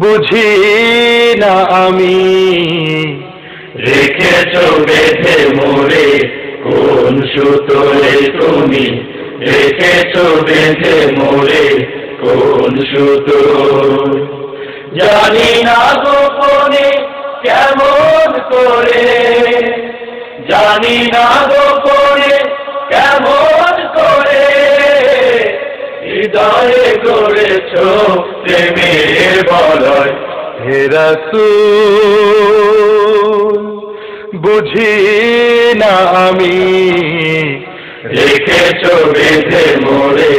বুঝি না আমি রেখেছো বেঁধে মোরে কোন সুতোয় তুমি, রেখেছো বেঁধে মোরে কোন সুতোয়। জানি না গোপনে কেমন করে, জানি না গোপনে কেমন করে হৃদয়ে গড়েছো প্রেমের বলয়। হে রাসূল বুঝি না আমি রেখেছো বেঁধে মোরে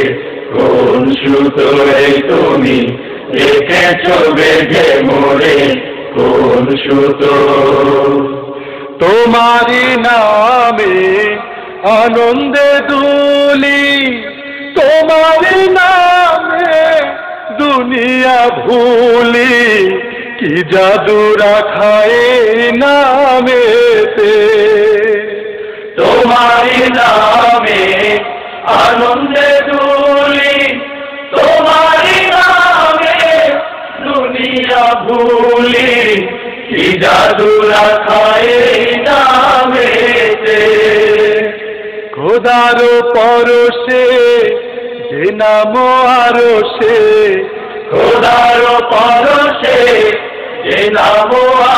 কোন সুতোয় তুমি, রেখেছো বেঁধে মোরে কোন সুতোয়। তোমারি নামে আনন্দে দুলি, তোমারি নামে দুনিয়া ভুলি, কি জাদু রাখায় নামেতে। তোমারি নামে আনন্দে দুলি, তোমারি নামে দুনিয়া ভুলি, কি জাদু রাখায় নামেতে। খোদার পরশে যে নাম আরশে, খোদার পরশে যে নাম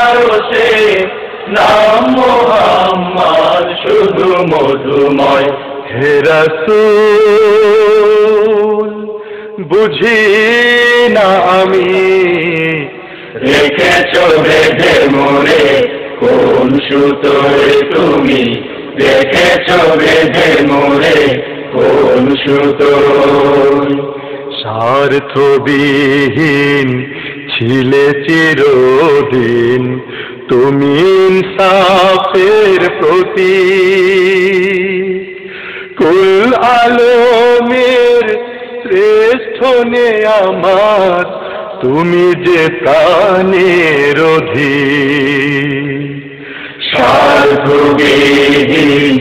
আরশে, নাম মুহাম্মদ শুধু মধুময়। হে রাসূল বুঝি না আমি রেখেছো বেঁধে মোরে কোন সুতোয় তুমি, রেখেছো বেঁধে মোরে কোন সুতোয়। স্বার্থবিহীন ছিলে চিরদিন তুমি ইনসাফের প্রতীক, কুল আলমের শ্রেষ্ঠ নেয়ামত তুমি যে প্রাণের অধিক। স্বার্থবিহীন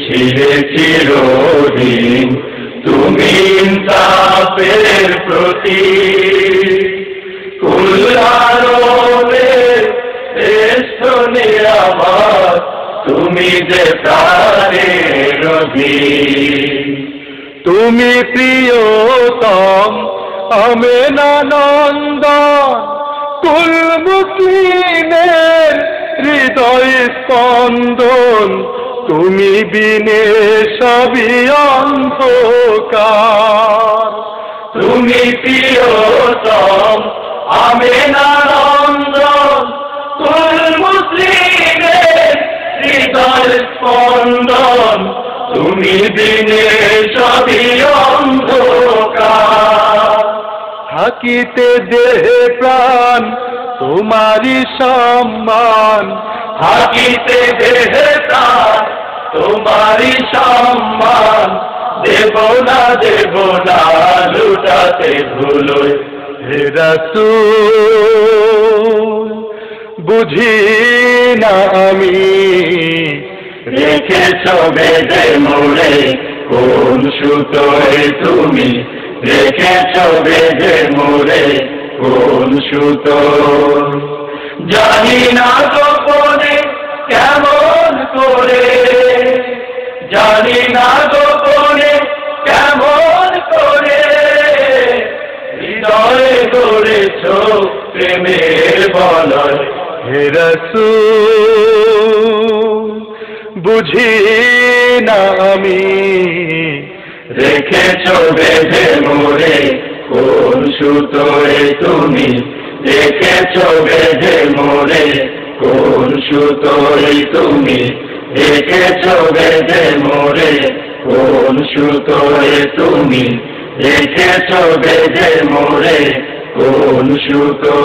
ছিলে চিরদিন তুমি ইনসাফের প্রতীক, কুল আলমের শ্রেষ্ঠ নিয়ামত তুমি যে প্রাণের অধিক। তুমি প্রিয়তম আমেনানন্দন, কুল মুসলিমের হৃদয় স্পন্দন, তুমি বিনে সবই অন্ধকার। তুমি প্রিয়তম আমেনানন্দন, কুল মুসলিমের হৃদয় স্পন্দন, তুমি বিনে সবই অন্ধকার। থাকিতে দেহে প্রাণ তোমারি সম্মান, থাকিতে দেহে প্রাণ তোমারি সম্মান, দেব না লুটাতে ভুলোয়। হে রাসূল বুঝি না আমি রেখেছো বেঁধে মোরে কোন সুতোয় তুমি, রেখেছো বেঁধে মোরে কোন সুতোয়। জানি না গোপনে কেমন করে, জানি না গোপনে কেমন করে হৃদয়ে গড়েছো প্রেমের বলয়। হে রাসূল বুঝি না আমি রেখেছো বেঁধে মোরে কোন সুতোয় তুমি, রেখেছো বেঁধে মোরে কোন সুতোয় তুমি, রেখেছো বেঁধে মোরে কোন সুতোয় তুমি, রেখেছো বেঁধে মোরে কোন সুতো।